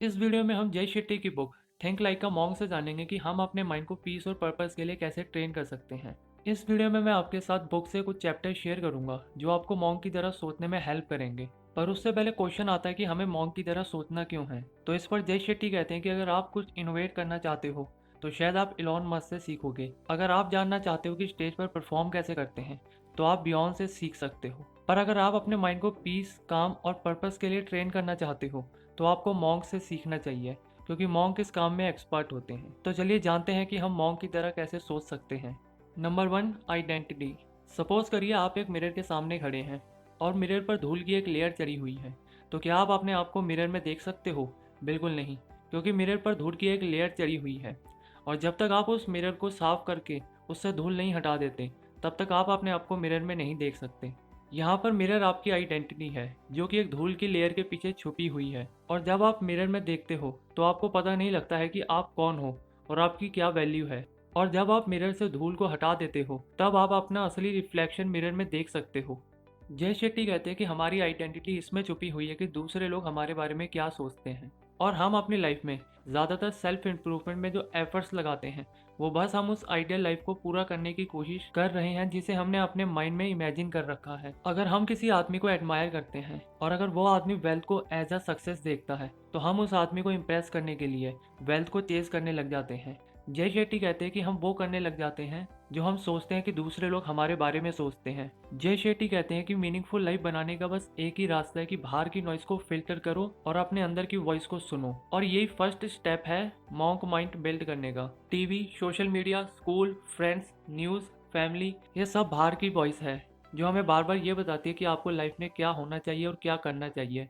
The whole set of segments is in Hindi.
इस वीडियो में हम जय शेट्टी की book think like a monk से जानेंगे कि हम अपने माइंड को पीस और पर्पस के लिए कैसे ट्रेन कर सकते हैं। इस वीडियो में मैं आपके साथ बुक से कुछ चैप्टर शेयर करूंगा जो आपको मॉन्क की तरह सोचने में हेल्प करेंगे। पर उससे पहले क्वेश्चन आता है कि हमें मॉन्क की तरह सोचना क्यों है। तो इस पर जय शेट्टी कहते हैं कि अगर आप कुछ इनोवेट करना चाहते हो तो शायद आप इलॉन मस्क से सीखोगे। अगर आप जानना चाहते हो कि स्टेज पर परफॉर्म कैसे करते हैं तो आप बियॉन्ड से सीख सकते हो। पर अगर आप अपने माइंड को पीस, काम और पर्पस के लिए ट्रेन करना चाहते हो तो आपको मॉन्क से सीखना चाहिए, क्योंकि मॉन्क इस काम में एक्सपर्ट होते हैं। तो चलिए जानते हैं कि हम मॉन्क की तरह कैसे सोच सकते हैं। Number 1, identity. सपोज करिए आप एक मिरर के सामने खड़े हैं और मिरर पर धूल की एक लेयर चढ़ी हुई है। तो क्या आप अपने आप को मिरर में देख सकते हो? बिल्कुल नहीं, क्योंकि मिरर पर धूल की एक लेयर चढ़ी हुई है। और जब तक आप उस मिरर को साफ करके उससे धूल नहीं हटा देते तब तक आप अपने आप को मिरर में नहीं देख सकते। यहाँ पर मिरर आपकी आइडेंटिटी है जो कि एक धूल की लेयर के पीछे छुपी हुई है। और जब आप मिरर में देखते हो तो आपको पता नहीं लगता है कि आप कौन हो और आपकी क्या वैल्यू है। और जब आप मिरर से धूल को हटा देते हो तब आप अपना असली रिफ्लेक्शन मिरर में देख सकते हो। जय शेट्टी कहते हैं कि हमारी आइडेंटिटी इसमें छुपी हुई है कि दूसरे लोग हमारे बारे में क्या सोचते हैं। और हम अपनी लाइफ में ज़्यादातर सेल्फ इम्प्रूवमेंट में जो एफर्ट्स लगाते हैं वो बस हम उस आइडियल लाइफ को पूरा करने की कोशिश कर रहे हैं जिसे हमने अपने माइंड में इमेजिन कर रखा है। अगर हम किसी आदमी को एडमायर करते हैं और अगर वो आदमी वेल्थ को एज अ सक्सेस देखता है तो हम उस आदमी को इम्प्रेस करने के लिए वेल्थ को चेज करने लग जाते हैं। जय शेट्टी कहते हैं कि हम वो करने लग जाते हैं जो हम सोचते हैं कि दूसरे लोग हमारे बारे में सोचते हैं। जय शेट्टी कहते हैं कि मीनिंगफुल लाइफ बनाने का बस एक ही रास्ता है कि बाहर की नॉइस को फिल्टर करो और अपने अंदर की वॉइस को सुनो। और यही फर्स्ट स्टेप है मॉन्क माइंड बिल्ड करने का। TV, social media, school, friends, news, family, ये सब बाहर की वॉइस है जो हमें बार बार ये बताती है कि आपको लाइफ में क्या होना चाहिए और क्या करना चाहिए।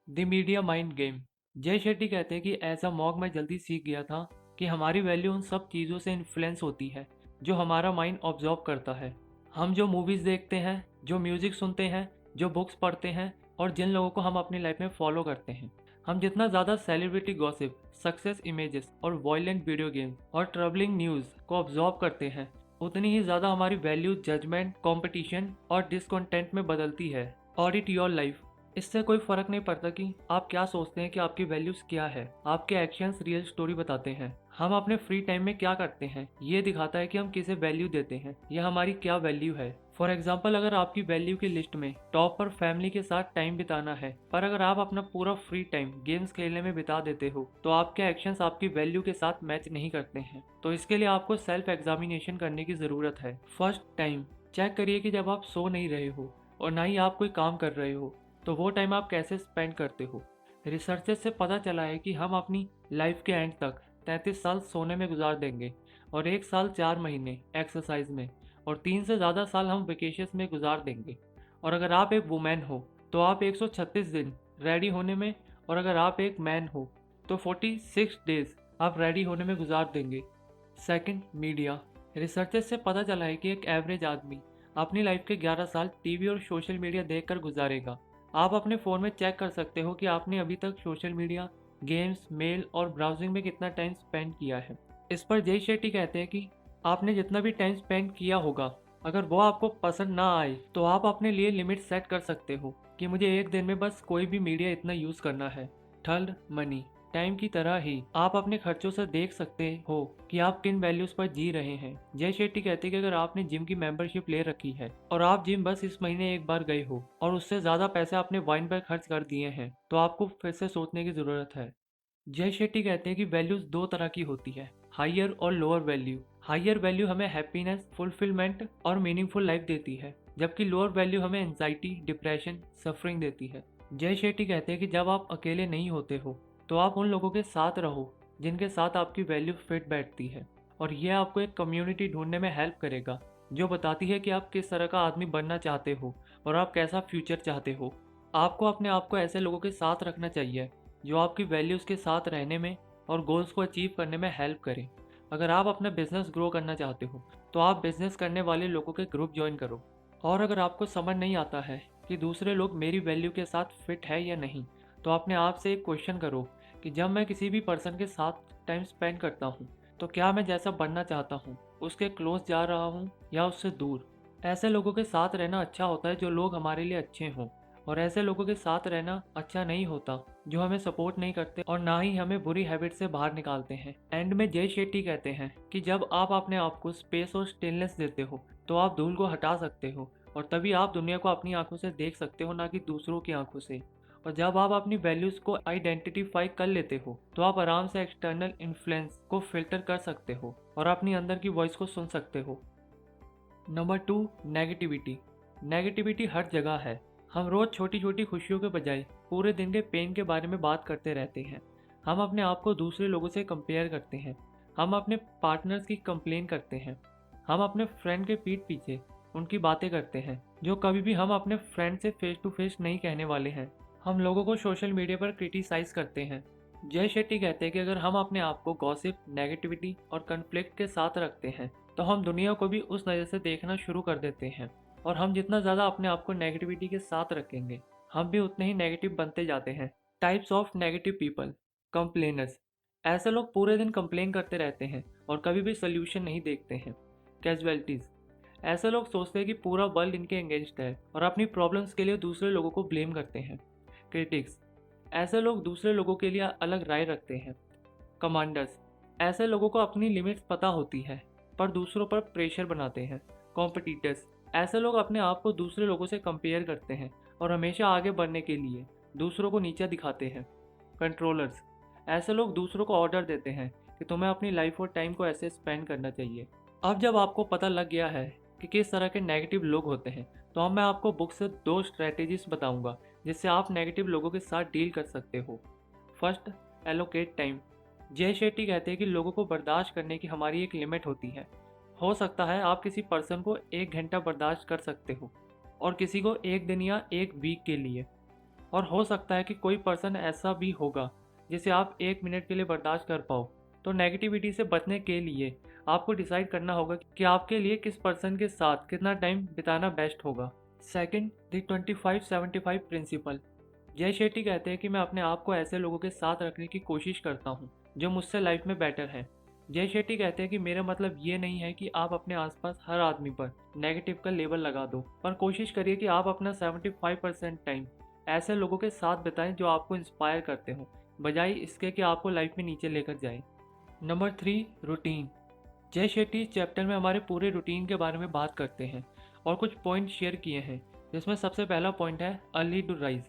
The media mind game. जय शेट्टी कहते हैं कि ऐसा मॉन्क मैं जल्दी सीख गया था कि हमारी वैल्यू उन सब चीज़ों से इन्फ्लुएंस होती है जो हमारा माइंड ऑब्जर्व करता है। हम जो मूवीज़ देखते हैं, जो म्यूज़िक सुनते हैं, जो बुक्स पढ़ते हैं और जिन लोगों को हम अपनी लाइफ में फॉलो करते हैं, हम जितना ज़्यादा सेलिब्रिटी गॉसिप, सक्सेस इमेजेस और वायलेंट वीडियो गेम्स और ट्रबलिंग न्यूज़ को ऑब्जर्व करते हैं उतनी ही ज़्यादा हमारी वैल्यू जजमेंट, कंपटीशन और डिसकंटेंट में बदलती है। Audit your life. इससे कोई फर्क नहीं पड़ता कि आप क्या सोचते हैं कि आपकी वैल्यूज क्या है, आपके एक्शंस रियल स्टोरी बताते हैं। हम अपने फ्री टाइम में क्या करते हैं ये दिखाता है कि हम किसे वैल्यू देते हैं या हमारी क्या वैल्यू है। फॉर एग्जाम्पल, अगर आपकी वैल्यू की लिस्ट में टॉप पर फैमिली के साथ टाइम बिताना है, पर अगर आप अपना पूरा फ्री टाइम गेम्स खेलने में बिता देते हो तो आपके एक्शंस आपकी वैल्यू के साथ मैच नहीं करते हैं। तो इसके लिए आपको सेल्फ एग्जामिनेशन करने की जरूरत है। फर्स्ट टाइम चेक करिए कि जब आप सो नहीं रहे हो और ना ही आप कोई काम कर रहे हो तो वो टाइम आप कैसे स्पेंड करते हो। रिसर्चेस से पता चला है कि हम अपनी लाइफ के एंड तक 33 साल सोने में गुजार देंगे और 1 साल 4 महीने एक्सरसाइज में और 3 से ज़्यादा साल हम वेकेशंस में गुजार देंगे। और अगर आप एक वुमेन हो तो आप 136 दिन रेडी होने में, और अगर आप एक मैन हो तो 46 डेज आप रेडी होने में गुजार देंगे। Second, media. रिसर्चेस से पता चला है कि एक एवरेज आदमी अपनी लाइफ के 11 साल टीवी और सोशल मीडिया देखकर गुजारेगा। आप अपने फ़ोन में चेक कर सकते हो कि आपने अभी तक सोशल मीडिया, गेम्स, मेल और ब्राउजिंग में कितना टाइम स्पेंड किया है। इस पर जय शेट्टी कहते हैं कि आपने जितना भी टाइम स्पेंड किया होगा, अगर वो आपको पसंद ना आए तो आप अपने लिए लिमिट सेट कर सकते हो कि मुझे एक दिन में बस कोई भी मीडिया इतना यूज़ करना है। Third, money. टाइम की तरह ही आप अपने खर्चों से देख सकते हो कि आप किन वैल्यूज पर जी रहे हैं। जय शेट्टी कहते हैं कि अगर आपने जिम की मेंबरशिप ले रखी है और आप जिम बस इस महीने एक बार गए हो और उससे ज्यादा पैसे आपने वाइन पर खर्च कर दिए हैं तो आपको फिर से सोचने की जरूरत है। जय शेट्टी कहते हैं कि वैल्यूज दो तरह की होती है, हायर और लोअर वैल्यू। हायर वैल्यू हमें हैप्पीनेस, फुलफिलमेंट और मीनिंगफुल लाइफ देती है, जबकि लोअर वैल्यू हमें एंजाइटी, डिप्रेशन, सफरिंग देती है। जय शेट्टी कहते हैं कि जब आप अकेले नहीं होते हो तो आप उन लोगों के साथ रहो जिनके साथ आपकी वैल्यू फिट बैठती है, और यह आपको एक कम्युनिटी ढूंढने में हेल्प करेगा जो बताती है कि आप किस तरह का आदमी बनना चाहते हो और आप कैसा फ्यूचर चाहते हो। आपको अपने आप को ऐसे लोगों के साथ रखना चाहिए जो आपकी वैल्यूज़ के साथ रहने में और गोल्स को अचीव करने में हेल्प करें। अगर आप अपना बिजनेस ग्रो करना चाहते हो तो आप बिजनेस करने वाले लोगों के ग्रुप ज्वाइन करो। और अगर आपको समझ नहीं आता है कि दूसरे लोग मेरी वैल्यू के साथ फिट है या नहीं, तो अपने आप से एक क्वेश्चन करो कि जब मैं किसी भी पर्सन के साथ टाइम स्पेंड करता हूँ तो क्या मैं जैसा बनना चाहता हूँ उसके क्लोज जा रहा हूँ या उससे दूर। ऐसे लोगों के साथ रहना अच्छा होता है जो लोग हमारे लिए अच्छे हों। और ऐसे लोगों के साथ रहना अच्छा नहीं होता जो हमें सपोर्ट नहीं करते और ना ही हमें बुरी हैबिट से बाहर निकालते हैं। एंड में जय शेट्टी कहते हैं कि जब आप अपने आप को स्पेस और स्टिलनेस देते हो तो आप धूल को हटा सकते हो और तभी आप दुनिया को अपनी आंखों से देख सकते हो, ना कि दूसरों की आंखों से। और जब आप अपनी वैल्यूज को आइडेंटिफाई कर लेते हो तो आप आराम से एक्सटर्नल इन्फ्लुएंस को फिल्टर कर सकते हो और अपनी अंदर की वॉइस को सुन सकते हो। Number 2, negativity. नेगेटिविटी हर जगह है। हम रोज छोटी छोटी खुशियों के बजाय पूरे दिन के पेन के बारे में बात करते रहते हैं। हम अपने आप को दूसरे लोगों से कंपेयर करते हैं। हम अपने पार्टनर्स की कंप्लेन करते हैं। हम अपने फ्रेंड के पीठ पीछे उनकी बातें करते हैं जो कभी भी हम अपने फ्रेंड से फेस टू फेस नहीं कहने वाले हैं। हम लोगों को सोशल मीडिया पर क्रिटिसाइज करते हैं। जय शेट्टी कहते हैं कि अगर हम अपने आप को गॉसिप, नेगेटिविटी और कन्फ्लिक्ट के साथ रखते हैं तो हम दुनिया को भी उस नज़र से देखना शुरू कर देते हैं। और हम जितना ज़्यादा अपने आप को नेगेटिविटी के साथ रखेंगे हम भी उतने ही नेगेटिव बनते जाते हैं। Types of negative people. Complainers. ऐसे लोग पूरे दिन कंप्लेन करते रहते हैं और कभी भी सोल्यूशन नहीं देखते हैं। कैजुअलिटीज़। ऐसे लोग सोचते हैं कि पूरा वर्ल्ड इनके अगेंस्ट है और अपनी प्रॉब्लम्स के लिए दूसरे लोगों को ब्लेम करते हैं। क्रिटिक्स। ऐसे लोग दूसरे लोगों के लिए अलग राय रखते हैं। कमांडर्स। ऐसे लोगों को अपनी लिमिट्स पता होती है पर दूसरों पर प्रेशर बनाते हैं। कॉम्पिटिटर्स। ऐसे लोग अपने आप को दूसरे लोगों से कंपेयर करते हैं और हमेशा आगे बढ़ने के लिए दूसरों को नीचा दिखाते हैं। कंट्रोलर्स। ऐसे लोग दूसरों को ऑर्डर देते हैं कि तुम्हें अपनी लाइफ और टाइम को ऐसे स्पेंड करना चाहिए। अब जब आपको पता लग गया है कि किस तरह के नेगेटिव लोग होते हैं तो अब मैं आपको बुक से 2 स्ट्रेटेजीज बताऊंगा जिससे आप नेगेटिव लोगों के साथ डील कर सकते हो। First, allocate time. जय शेट्टी कहते हैं कि लोगों को बर्दाश्त करने की हमारी एक लिमिट होती है। हो सकता है आप किसी पर्सन को 1 घंटा बर्दाश्त कर सकते हो और किसी को 1 दिन या 1 वीक के लिए, और हो सकता है कि कोई पर्सन ऐसा भी होगा जिसे आप 1 मिनट के लिए बर्दाश्त कर पाओ। तो नेगेटिविटी से बचने के लिए आपको डिसाइड करना होगा कि आपके लिए किस पर्सन के साथ कितना टाइम बिताना बेस्ट होगा। Second, the 25-75 principle. Jay Shetty कहते हैं कि मैं अपने आप को ऐसे लोगों के साथ रखने की कोशिश करता हूँ जो मुझसे लाइफ में बेटर हैं। जय शेट्टी कहते हैं कि मेरा मतलब ये नहीं है कि आप अपने आसपास हर आदमी पर नेगेटिव का लेबल लगा दो, पर कोशिश करिए कि आप अपना 75% टाइम ऐसे लोगों के साथ बिताएं जो आपको इंस्पायर करते हो, बजाय इसके कि आपको लाइफ में नीचे लेकर जाए। Number 3, routine. जय शेट्टी इस चैप्टर में हमारे पूरे रूटीन के बारे में बात करते हैं और कुछ पॉइंट शेयर किए हैं, जिसमें सबसे पहला पॉइंट है अर्ली टू राइज।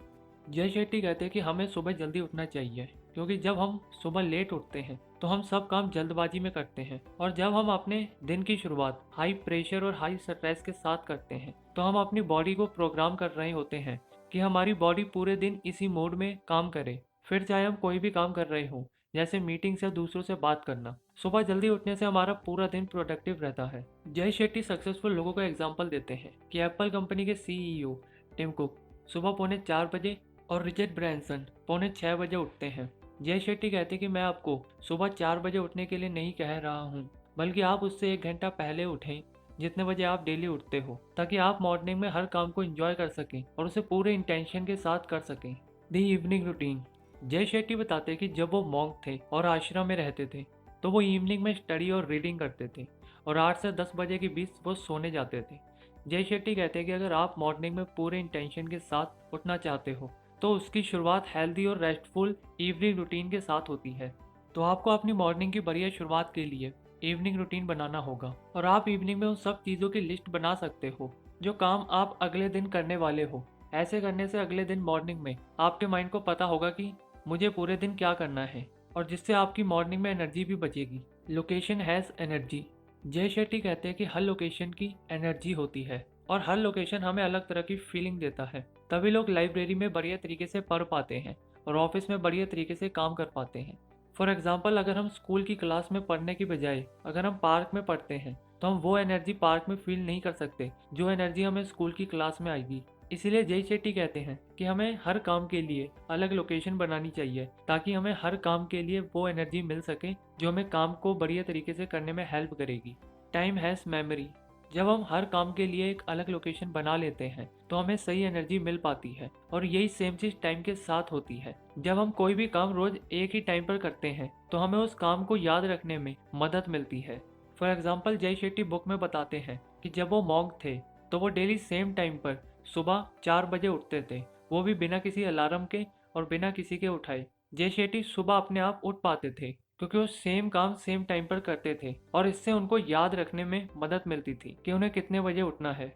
जय शेट्टी कहते हैं कि हमें सुबह जल्दी उठना चाहिए क्योंकि जब हम सुबह लेट उठते हैं तो हम सब काम जल्दबाजी में करते हैं, और जब हम अपने दिन की शुरुआत हाई प्रेशर और हाई स्ट्रेस के साथ करते हैं तो हम अपनी बॉडी को प्रोग्राम कर रहे होते हैं कि हमारी बॉडी पूरे दिन इसी मोड में काम करे, फिर चाहे हम कोई भी काम कर रहे हो, जैसे मीटिंग्स या दूसरों से बात करना। सुबह जल्दी उठने से हमारा पूरा दिन प्रोडक्टिव रहता है। जय शेट्टी सक्सेसफुल लोगों का एग्जाम्पल देते हैं कि एप्पल कंपनी के CEO टिम कुक सुबह 4:45 और रिचर्ड ब्रैंसन 6:45 बजे उठते हैं। जय शेट्टी कहते हैं कि मैं आपको सुबह 4 बजे उठने के लिए नहीं कह रहा हूँ, बल्कि आप उससे 1 घंटा पहले उठें जितने बजे आप डेली उठते हो, ताकि आप मॉर्निंग में हर काम को एंजॉय कर सकें और उसे पूरे इंटेंशन के साथ कर सकें। दी इवनिंग रूटीन। जय शेट्टी बताते हैं कि जब वो मॉन्क थे और आश्रम में रहते थे तो वो इवनिंग में स्टडी और रीडिंग करते थे और 8 से 10 बजे के बीच वो सोने जाते थे। जय शेट्टी कहते हैं कि अगर आप मॉर्निंग में पूरे इंटेंशन के साथ उठना चाहते हो तो उसकी शुरुआत हेल्दी और रेस्टफुल इवनिंग रूटीन के साथ होती है। तो आपको अपनी मॉर्निंग की बढ़िया शुरुआत के लिए इवनिंग रूटीन बनाना होगा, और आप इवनिंग में उन सब चीज़ों की लिस्ट बना सकते हो जो काम आप अगले दिन करने वाले हो। ऐसे करने से अगले दिन मॉर्निंग में आपके माइंड को पता होगा कि मुझे पूरे दिन क्या करना है, और जिससे आपकी मॉर्निंग में एनर्जी भी बचेगी। Location has energy. जय शेट्टी कहते हैं कि हर लोकेशन की एनर्जी होती है और हर लोकेशन हमें अलग तरह की फीलिंग देता है। तभी लोग लाइब्रेरी में बढ़िया तरीके से पढ़ पाते हैं और ऑफिस में बढ़िया तरीके से काम कर पाते हैं। फॉर एग्जाम्पल, अगर हम स्कूल की क्लास में पढ़ने की बजाय अगर हम पार्क में पढ़ते हैं तो हम वो एनर्जी पार्क में फील नहीं कर सकते जो एनर्जी हमें स्कूल की क्लास में आएगी। इसीलिए जय शेट्टी कहते हैं कि हमें हर काम के लिए अलग लोकेशन बनानी चाहिए ताकि हमें हर काम के लिए वो एनर्जी मिल सके जो हमें काम को बढ़िया तरीके से करने में हेल्प करेगी। Time has memory. जब हम हर काम के लिए एक अलग लोकेशन बना लेते हैं तो हमें सही एनर्जी मिल पाती है, और यही सेम चीज़ टाइम के साथ होती है। जब हम कोई भी काम रोज एक ही टाइम पर करते हैं तो हमें उस काम को याद रखने में मदद मिलती है। फॉर एग्जाम्पल, जय शेट्टी बुक में बताते हैं कि जब वो मॉन्क थे तो वो डेली सेम टाइम पर सुबह 4 बजे उठते थे। वो भी बिना किसी अलार्म के और बिना किसी के उठाए। जय शेट्टी सुबह अपने आप उठ पाते थे क्योंकि वो सेम काम सेम टाइम पर करते थे और इससे उनको याद रखने में मदद मिलती थी कि उन्हें कितने बजे उठना है।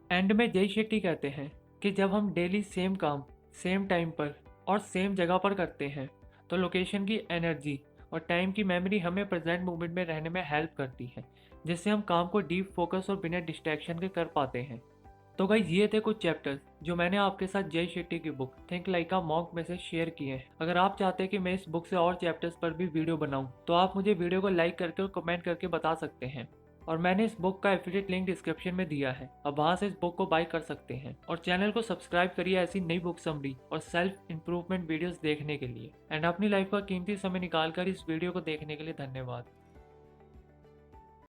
एंड में जय शेट्टी कहते हैं कि जब हम डेली सेम काम सेम टाइम पर और सेम जगह पर करते हैं तो लोकेशन की एनर्जी और टाइम की मेमोरी हमें प्रेजेंट मोमेंट में रहने में हेल्प करती है, जिससे हम काम को डीप फोकस और बिना डिस्ट्रैक्शन के कर पाते हैं। तो गाइस ये थे कुछ चैप्टर्स जो मैंने आपके साथ जय शेट्टी की book think like a monk में से शेयर किए हैं। अगर आप चाहते हैं कि मैं इस बुक से और चैप्टर्स पर भी वीडियो बनाऊं तो आप मुझे वीडियो को लाइक करके और कमेंट करके बता सकते हैं। और मैंने इस बुक का एफिलिएट लिंक डिस्क्रिप्शन में दिया है, आप वहां से इस बुक को बाय कर सकते हैं। और चैनल को सब्सक्राइब करिए ऐसी नई बुक समरी और सेल्फ इंप्रूवमेंट वीडियोस देखने के लिए। एंड अपनी लाइफ का कीमती समय निकालकर इस वीडियो को देखने के लिए धन्यवाद।